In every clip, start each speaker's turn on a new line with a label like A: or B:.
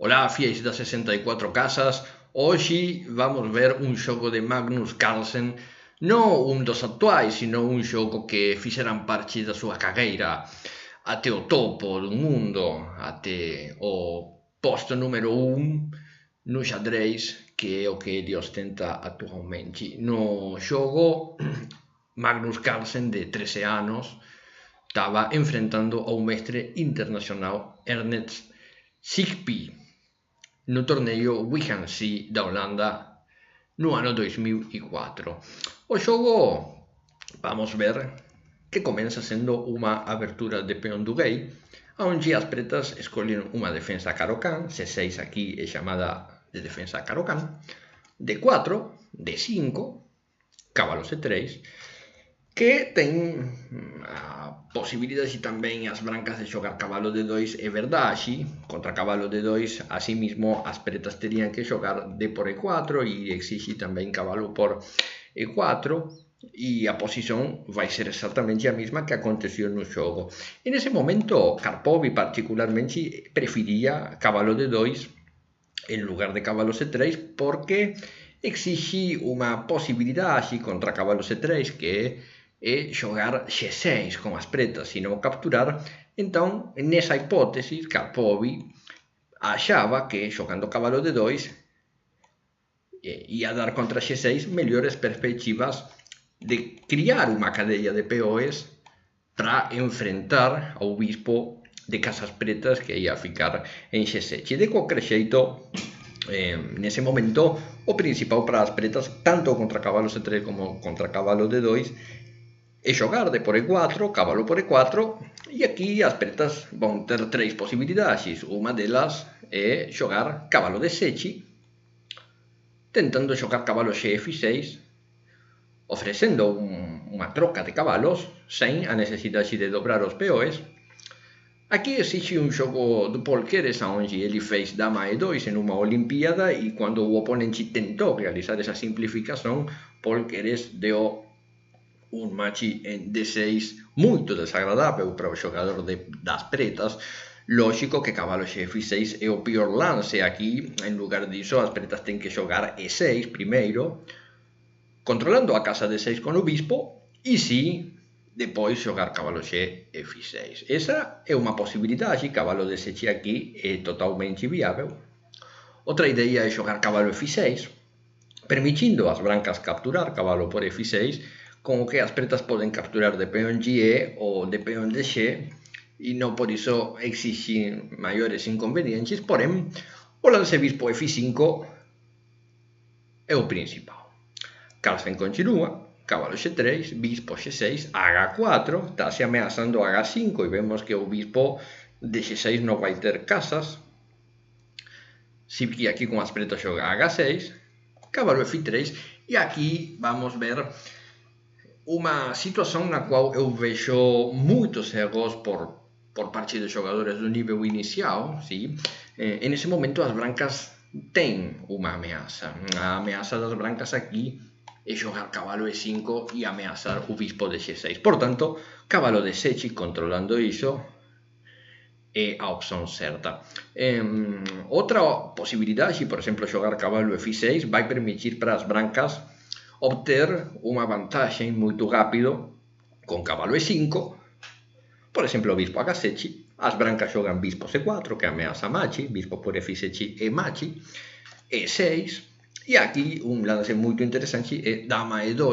A: Olá, fiéis das 64 casas. Hoxe vamos ver un xogo de Magnus Carlsen, non un dos actuais, sino un xogo que fixeran parte da súa carreira até o topo do mundo, até o posto número 1 no xadrez, que é o que ele ostenta actualmente. No xogo, Magnus Carlsen, de 13 anos, estaba enfrentando ao mestre internacional Ernest Sigby no torneio Wihansee da Holanda no ano 2004. O xogo, vamos ver, que comeza sendo unha abertura de peón do rei, onde as pretas escollen unha defensa caro-can, C6 aquí é chamada de defensa caro-can, D4, D5, cabalo C3, que ten a posibilidade tamén as brancas de xogar cabalo D2 e verdade, contra cabalo D2, así mismo as pretas terían que xogar D por E4 e exixe tamén cabalo por E4, e a posición vai ser exactamente a mesma que aconteceu no xogo. En ese momento, Karpov particularmente prefería cabalo D2 en lugar de cabalo C3 porque exixe unha posibilidade contra cabalo C3 que é xogar X6 con as pretas e non capturar. Entón, nesa hipótese, Karpov achaba que xogando cabalo D2 ia dar contra X6 mellores perspectivas de criar unha cadella de peoes para enfrentar ao bispo de casas pretas que ia ficar en X7. De qualquer xeito, nese momento, o principal para as pretas, tanto contra cabalo C3 como contra cabalo D2, é xogar D por E4, cabalo por E4, e aquí as pretas vão ter tres posibilidades. Unha delas é xogar cabalo D7, tentando xogar cabalo X6, ofrecendo unha troca de cabalos sen a necesidade de dobrar os peoes. Aquí exixe un xogo do Paul Keres, onde ele fez dama E2 en unha Olimpíada, e cando o oponente tentou realizar esa simplificación, Paul Keres deu un machi en D6 moito desagradável para o xogador das pretas. Lógico que cabalo X6 é o pior lance. Aquí, en lugar diso, as pretas ten que xogar E6 primeiro, controlando a casa D6 con o bispo, e si, depois xogar cabalo X e F6. Esa é unha posibilidade. Cabalo D7 aquí é totalmente viável. Outra idea é xogar cabalo F6, permitindo ás brancas capturar cabalo por F6, con o que as pretas poden capturar de peón GE ou de peón de X, e non por iso exixen maiores inconvenientes. Porén, o lance bispo F5 é o principal. Carlsen continúa, cabalo X3, bispo X6, H4, está se ameazando H5 e vemos que o bispo de X6 non vai ter casas. Si aquí con as pretas xoga H6, cabalo F3, e aquí vamos ver unha situación na qual eu vexo moitos erros por parte de xogadores do nível inicial, sí? En ese momento as brancas ten unha ameaza. A ameaza das brancas aquí é xogar cabalo E5 e ameazar o bispo de X6. Por tanto, cabalo de D7 controlando iso é a opción certa. Outra posibilidade, por exemplo, xogar cabalo F6 vai permitir para as brancas obter unha vantaxe moito rápido con cabalo E5. Por exemplo, bispo H7, as brancas xogan bispo C4, que ameaza machi, bispo por F7 e machi, E6, e aquí un lance moito interesante é dama E2,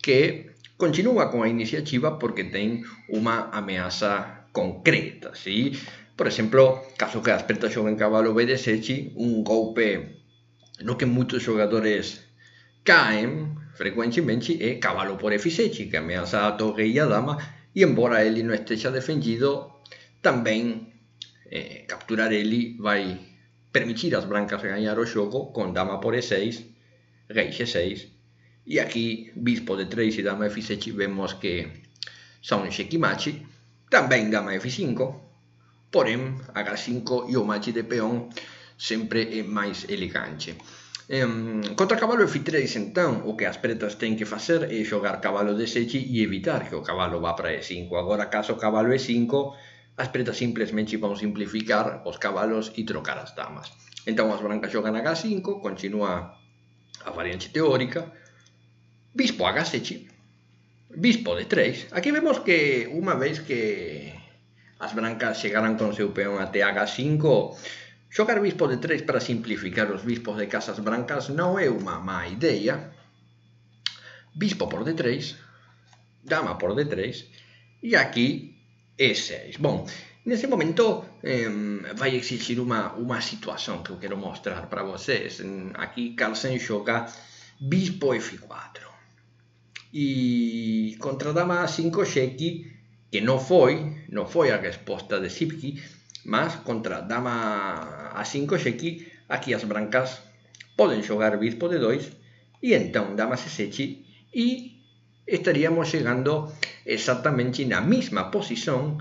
A: que continúa con a iniciativa porque ten unha ameaza concreta, ¿sí? Por exemplo, caso que as pretas xoguen cabalo B7, un golpe no que moitos xogadores caen frecuentemente é cabalo por F7, que ameaza a torre e a dama, e embora ele non estexa defendido, tamén capturar ele vai permitir ás brancas gañar o xogo con dama por E6, rei X6, e aquí bispo de 3 e dama F7 vemos que son xequimachi, tamén dama F5, porén H5 e o machi de peón sempre é máis elegante. Contra cabalo F3, entón, o que as pretas ten que facer é xogar cabalo D7 e evitar que o cabalo vá para E5. Agora, caso cabalo E5, as pretas simplesmente vão simplificar os cavalos e trocar as damas. Então as brancas jogam H5, continua a variante teórica, bispo H7, bispo D3. Aquí vemos que unha vez que as brancas chegaran con seu peón até H5, xogar bispo D3 para simplificar os bispos de casas brancas non é unha má idea. Bispo por D3, dama por D3, e aquí E6. Bom, nesse momento vai exigir uma situação que eu quero mostrar para vocês. Aqui Carlsen joga bispo F4 e contra dama A5 xeque, que non foi a resposta de Sipke, mas contra dama A5 xeque, aquí as brancas poden xogar bispo D2 e então dama C7 e estaríamos chegando exactamente na mesma posición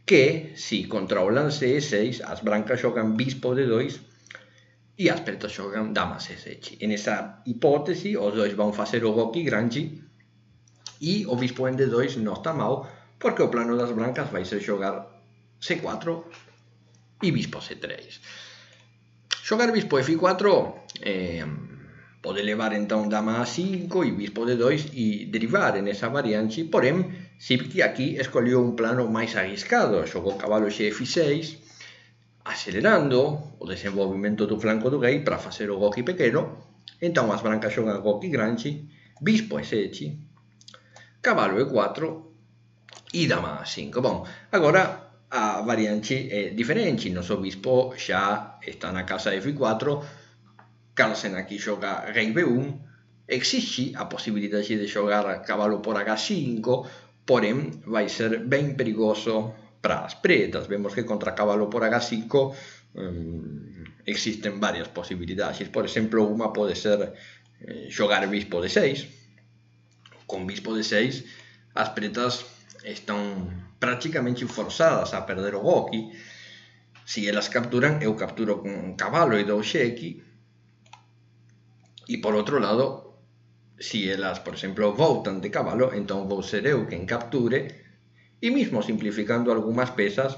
A: que si contra o lance E6 as brancas xogan bispo D2 e as pretas xogan dama C7. En esa hipótese os dois vão facer o Goki Granchi e o bispo en D2 non está mal, porque o plano das brancas vai ser xogar C4 e bispo C3. Xogar bispo F4 pode levar então dama A5 e bispo D2 e derivar en esa variante, porém Sipke aquí escolheu un plano máis arriscado, xogou cavalo F6, acelerando o desenvolvimento do flanco do rei para facer o Goki pequeno. Então as brancas xogan Goki Granchi, bispo E7, cavalo E4 e dama A5. Bom, agora a variante é diferente, nosso bispo xa está na casa F4, Carlsen aquí xoga rei B1, existe a posibilidade de xogar cavalo por H5, porém vai ser ben perigoso para as pretas. Vemos que contra cavalo por H5 existen varias posibilidades. Por exemplo, unha pode ser xogar bispo D6. Con bispo D6 as pretas están prácticamente forzadas a perder o Goki. Se elas capturan, eu capturo con cavalo e dou xeque. E por outro lado, se elas, por exemplo, voltan de cavalo, entón vou ser eu quen capture, e mesmo simplificando algunhas pezas,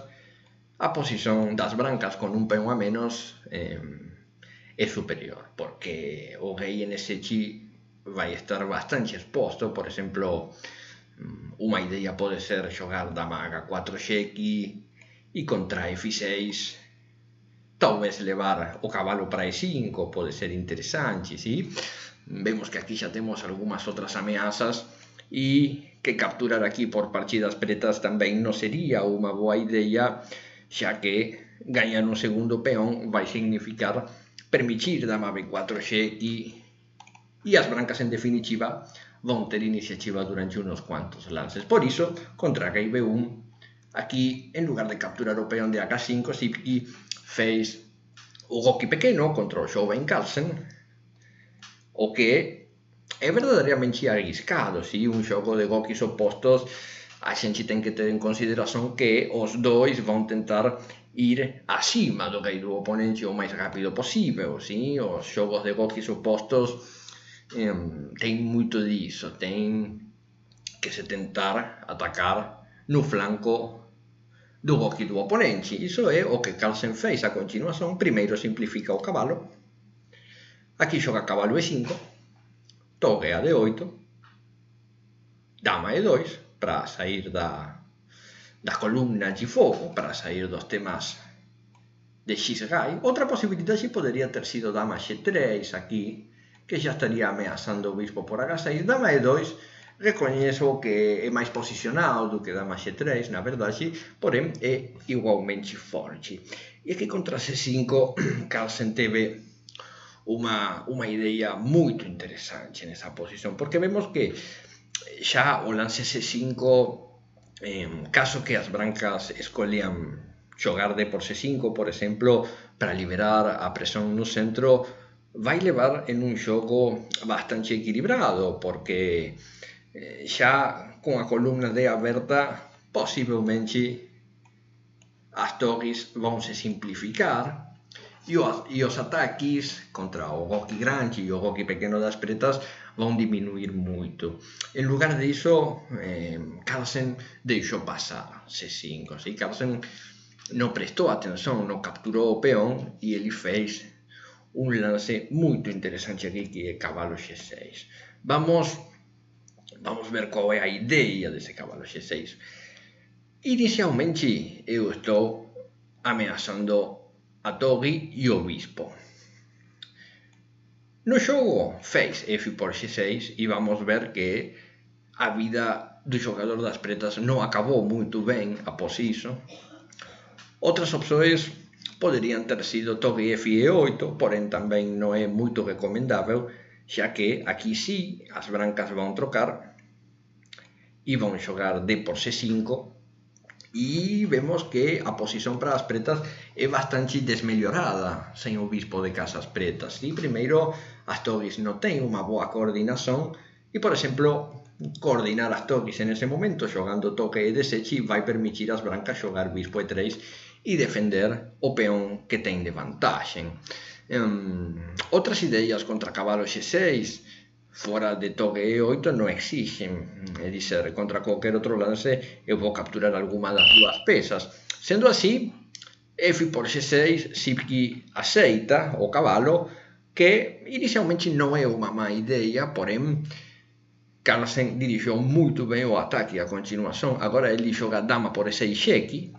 A: a posición das brancas con un peón a menos é superior, porque o rei en ese chi vai estar bastante exposto. Por exemplo, unha idea pode ser xogar dama H4 xeque e contra F6 talvez levar o cavalo para E5 pode ser interesante, ¿sí? Vemos que aquí xa temos algunhas outras ameazas e que capturar aquí por partidas pretas tamén non sería unha boa idea, xa que gañar un segundo peón vai significar permitir dama B4 xeque e as brancas en definitiva vão ter iniciativa durante unos cuantos lances. Por iso, contra rei B1, aquí en lugar de capturar o peón de H5, Sipke fez o Goki pequeno contra o xoven Carlsen, o que é verdadeiramente arriscado. Si un xogo de Gokis opostos, a xente ten que ter en consideración que os dois vão tentar ir acima do rei do oponente o máis rápido posible. Si? Os xogos de Gokis opostos ten moito disso, ten que se tentar atacar no flanco do Goki do oponente. Iso é o que Carlsen fez a continuación. Primeiro simplifica o cavalo, aquí xoga cavalo E5, torre a D8, dama E2 para sair da columna de fogo, para sair dos temas de X-Gai. Outra posibilidade poderia ter sido dama G3 aquí, que xa estaría ameazando o bispo por H6. Dama E2 recoñezo que é máis posicionado do que dama G3, na verdade, porém é igualmente forte. E aquí contra C5, Carlsen teve unha idea moito interesante nesa posición, porque vemos que xa o lance C5, caso que as brancas escolían xogar D por C5, por exemplo, para liberar a presión no centro, vai levar en un xogo bastante equilibrado, porque xa con a columna D aberta, posiblemente as torres vão se simplificar e os ataques contra o Goki grande e o Goki pequeno das pretas vão diminuir muito. Em lugar disso, Carlsen deixou passar C5. Sim? Carlsen não prestou atenção, não capturou o peão e ele fez um lance muito interessante aqui, que é cavalo G6. Vamos ver qual é a ideia desse cavalo G6. Inicialmente eu estou ameaçando a torre e o bispo. No jogo fez F por G6 e vamos ver que a vida do jogador das pretas não acabou muito bem após isso. Outras opções poderiam ter sido torre F e E8, porém também não é muito recomendável, já que aqui sim as brancas vão trocar e vão jogar D por C5 e vemos que a posição para as pretas é bastante desmelhorada sem o bispo de casas pretas. E primeiro, as torres não têm uma boa coordenação e, por exemplo, coordenar as torres nesse momento jogando torre E D7 vai permitir às brancas jogar bispo E3 e defender o peão que tem de vantagem. Outras ideias contra cavalo G6 fora de torre E8 não existem, é dizer, contra qualquer outro lance eu vou capturar alguma das duas peças. Sendo assim, F por G6 Sipki aceita o cavalo, que inicialmente não é uma má ideia, porém Carlsen dirigiu muito bem o ataque e a continuação. Agora ele joga dama por E6 cheque,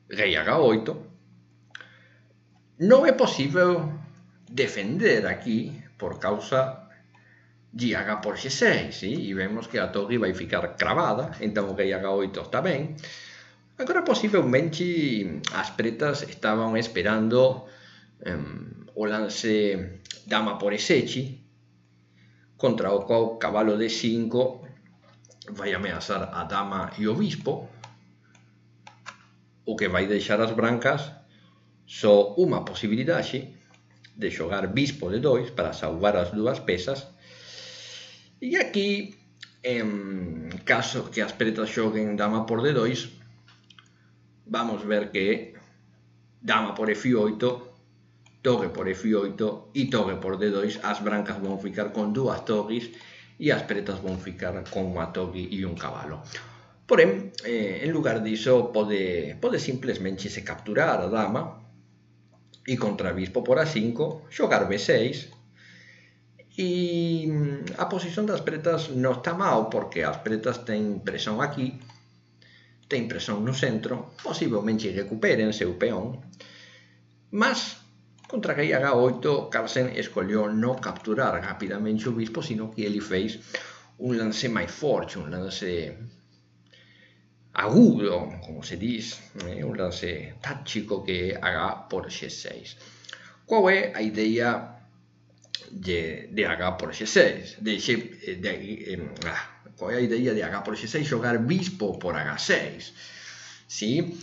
A: rei H8. Não é possível defender aqui por causa de H por G6, ¿sí? E vemos que a torre vai ficar cravada, então o rei H8 está bem. Agora possivelmente as pretas estavam esperando o lance dama por E7, contra o qual cavalo D5 vai ameaçar a dama e o bispo, o que vai deixar as brancas só uma possibilidade de jogar bispo D2 para salvar as duas peças. E aqui, em caso que as pretas joguem dama por D2, vamos ver que dama por F8, torre por F8 e torre por D2, as brancas vão ficar com duas torres e as pretas vão ficar com uma torre e um cavalo. Porém, em lugar disso, pode simplesmente se capturar a dama e contra bispo por A5, jogar B6. E a posição das pretas não está mal, porque as pretas têm pressão aqui, têm pressão no centro, possivelmente recuperem seu peão. Mas contra rei H8, Carlsen escolheu não capturar rapidamente o bispo, sino que ele fez um lance mais forte, um lance agudo, como se diz, um lance tático que é H por G6. Qual é a ideia de H por G6? Qual é a ideia de H por G6? Jogar bispo por H6. ¿Sí?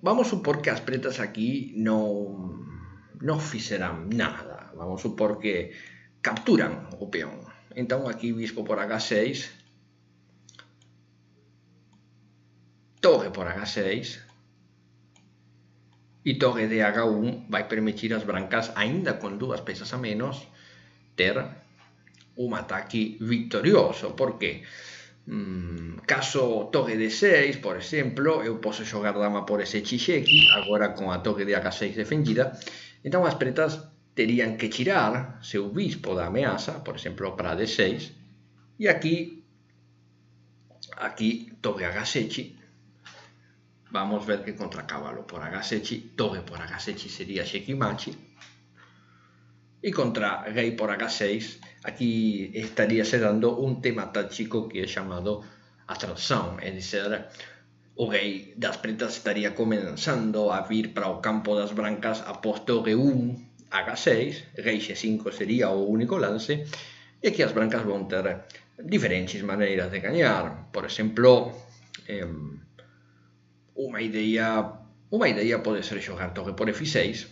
A: Vamos supor que as pretas aqui não fizeram nada. Vamos supor que capturam o peão. Então aqui bispo por H6, torre por H6 e torre de H1 vai permitir às brancas, ainda com duas peças a menos, ter um ataque vitorioso. Por quê? Caso torre D6, por exemplo, eu posso jogar dama por E7 cheque, agora com a torre de H6 defendida. Então as pretas teriam que tirar seu bispo da ameaça, por exemplo, para D6. E aqui torre H7. Vamos ver que contra cavalo por H7, torre por H7 seria checkmate. E contra rei por H6, aqui estaria se dando um tema tático que é chamado a transição. É dizer, o rei das pretas estaria começando a vir para o campo das brancas após torre 1, H6, rei G5 seria o único lance. E aqui as brancas vão ter diferentes maneiras de ganhar. Por exemplo, uma ideia pode ser jogar torre por F6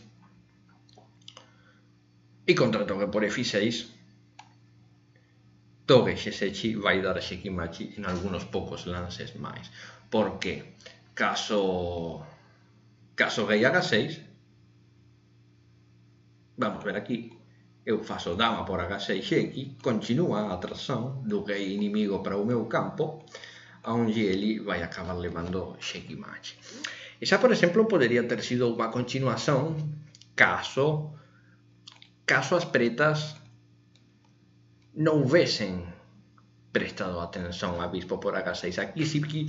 A: e contra torre por F6 torre G7 vai dar checkmate em alguns poucos lances mais, porque caso caso rei H6, vamos ver aqui, eu faço dama por H6 xeque, continua a atração do rei inimigo para o meu campo, onde ele vai acabar levando xeque-mate. Essa, por exemplo, poderia ter sido uma continuação caso as pretas não houvessem prestado atenção a bispo por H6. Aqui Sibki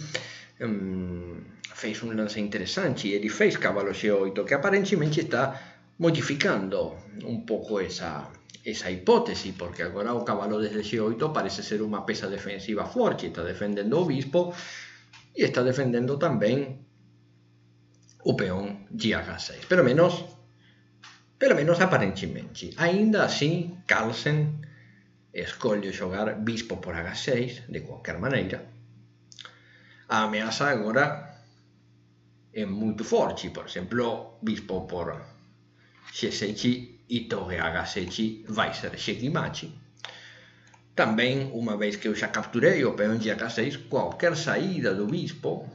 A: fez um lance interessante, ele fez cavalo G8, que aparentemente está modificando um pouco essa hipótese, porque agora o cavalo desde G8 parece ser uma peça defensiva forte, está defendendo o bispo e está defendendo também o peão de H6, pelo menos aparentemente. Ainda assim, Carlsen escolhe jogar bispo por H6 de qualquer maneira. A ameaça agora é muito forte, por exemplo, bispo por G7 e torre H7 vai ser xeque-mate. Também, uma vez que eu já capturei o peão de H6, qualquer saída do bispo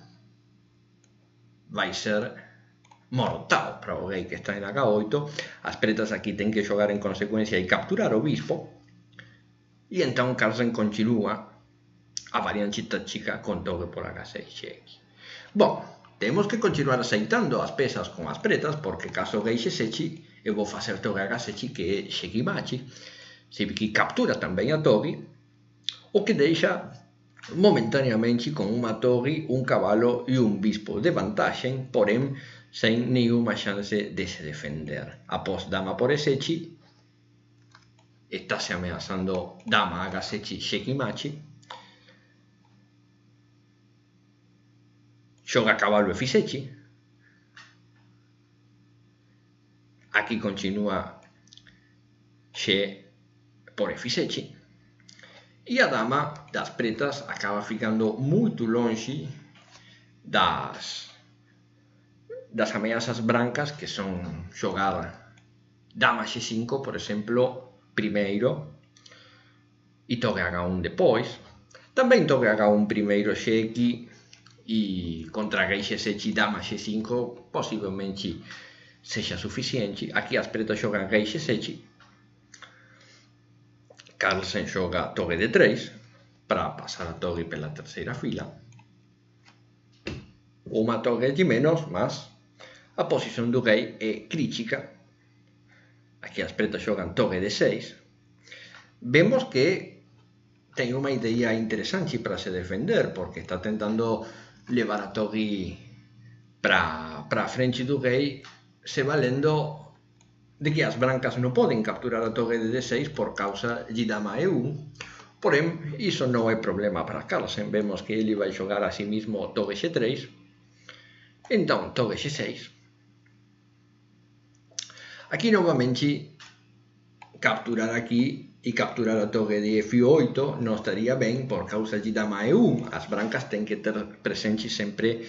A: vai ser mortal para o rei que está em H8. As pretas aqui têm que jogar em consequência e capturar o bispo. E então Carlsen continua a variante tática com torre por H6 xeque. Bom, temos que continuar aceitando as peças com as pretas, porque caso rei G7, eu vou fazer torre H7, que é xeque-mate. Sibki captura também a torre, o que deixa momentaneamente com uma torre, um cavalo e um bispo de vantagem, porém sem nenhuma chance de se defender. Após dama por E7, está se ameaçando dama H7 xeque-mate. Joga cavalo F7. Aqui continua X por F7. E a dama das pretas acaba ficando muito longe das ameaças brancas, que são jogar dama G5, por exemplo, primeiro, e torre H1 depois. Também torre H1 primeiro xeque, e contra rei G7 e dama G5 possivelmente seja suficiente. Aqui as pretas jogam rei G7. Carlsen joga torre D3 para passar a torre pela terceira fila. Uma torre de menos, mas a posição do rei é crítica. Aqui as pretas jogam torre D6. Vemos que tem uma ideia interessante para se defender, porque está tentando levar a torre para a frente do rei, se valendo de que as brancas não podem capturar a torre de D6 por causa de dama E1. Porém, isso não é problema para Carlsen. Vemos que ele vai jogar a si mesmo torre G3. Então, torre G6. Aqui, novamente, capturar aqui e capturar a torre de F8 não estaria bem por causa de dama E1. As brancas têm que ter presente sempre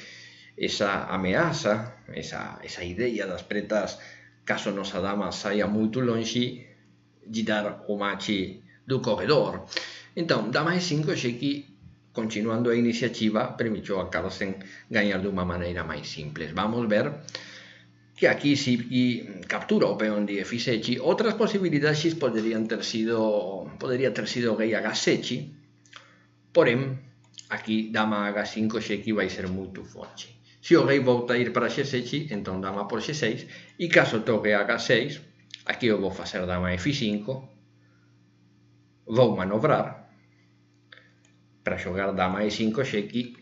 A: essa ameaça, essa ideia das pretas, caso nossa dama saia muito longe, de dar o mate do corredor. Então, dama E5 xeque, continuando a iniciativa, permitiu a Carlsen ganhar de uma maneira mais simples. Vamos ver que aqui Sibki captura o peão de F7. Outras possibilidades poderia ter sido rei H7, porém, aqui dama H5 xeque vai ser muito forte. Se o rei volta a ir para G7, então dama por G6, e caso torre H6, aqui eu vou fazer dama F5, vou manobrar para jogar dama E5 xeque,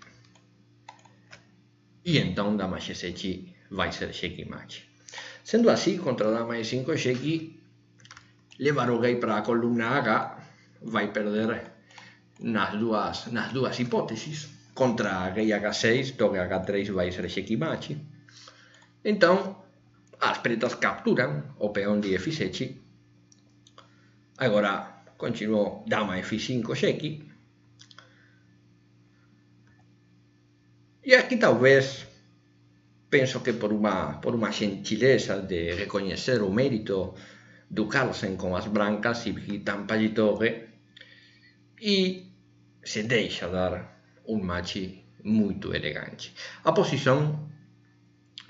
A: e então dama G7 vai ser xeque-mate. Sendo assim, contra dama E5 xeque, levar o rei para a coluna H vai perder nas duas hipóteses. Contra rei H6, torre H3 vai ser xeque-mate. Então, as pretas capturam o peão de F7. Agora, continuou dama F5 xeque. E aqui talvez, penso que por uma gentileza de reconhecer o mérito do Carlsen com as brancas, Sibki tampa de torre e se deixa dar um mate muito elegante. A posição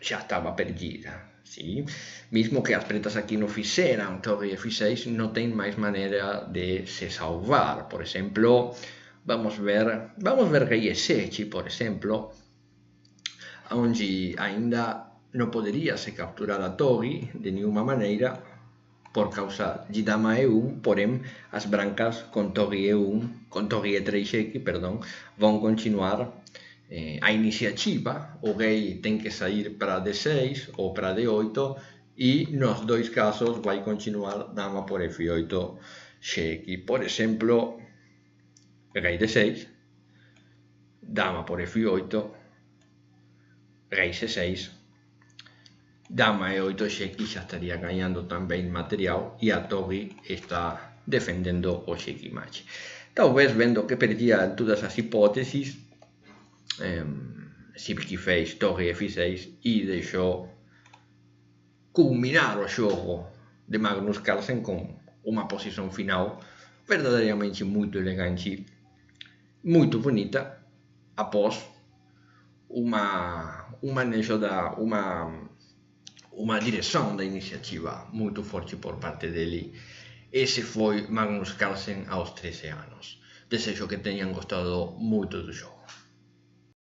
A: já estava perdida. Sim? Mesmo que as pretas aqui não fizeram torre F6, não tem mais maneira de se salvar. Por exemplo, vamos ver rei E7, por exemplo, onde ainda não poderia se capturar a torre de nenhuma maneira por causa de dama E1, porém as brancas com torre E1, com torre E3 cheque, perdão, vão continuar a iniciativa. O rei tem que sair para D6 ou para D8 e nos dois casos vai continuar dama por F8 cheque. Por exemplo, rei D6, dama por F8, rei C6, dama E8 cheque, já estaria ganhando também material e a torre está defendendo o cheque mate. Talvez vendo que perdia todas as hipóteses, Sibski fez torre F6 e deixou culminar o jogo de Magnus Carlsen com uma posição final verdadeiramente muito elegante, muito bonita, após uma direção da iniciativa muito forte por parte dele. Esse foi Magnus Carlsen aos 13 anos. Desejo que tenham gostado muito do jogo.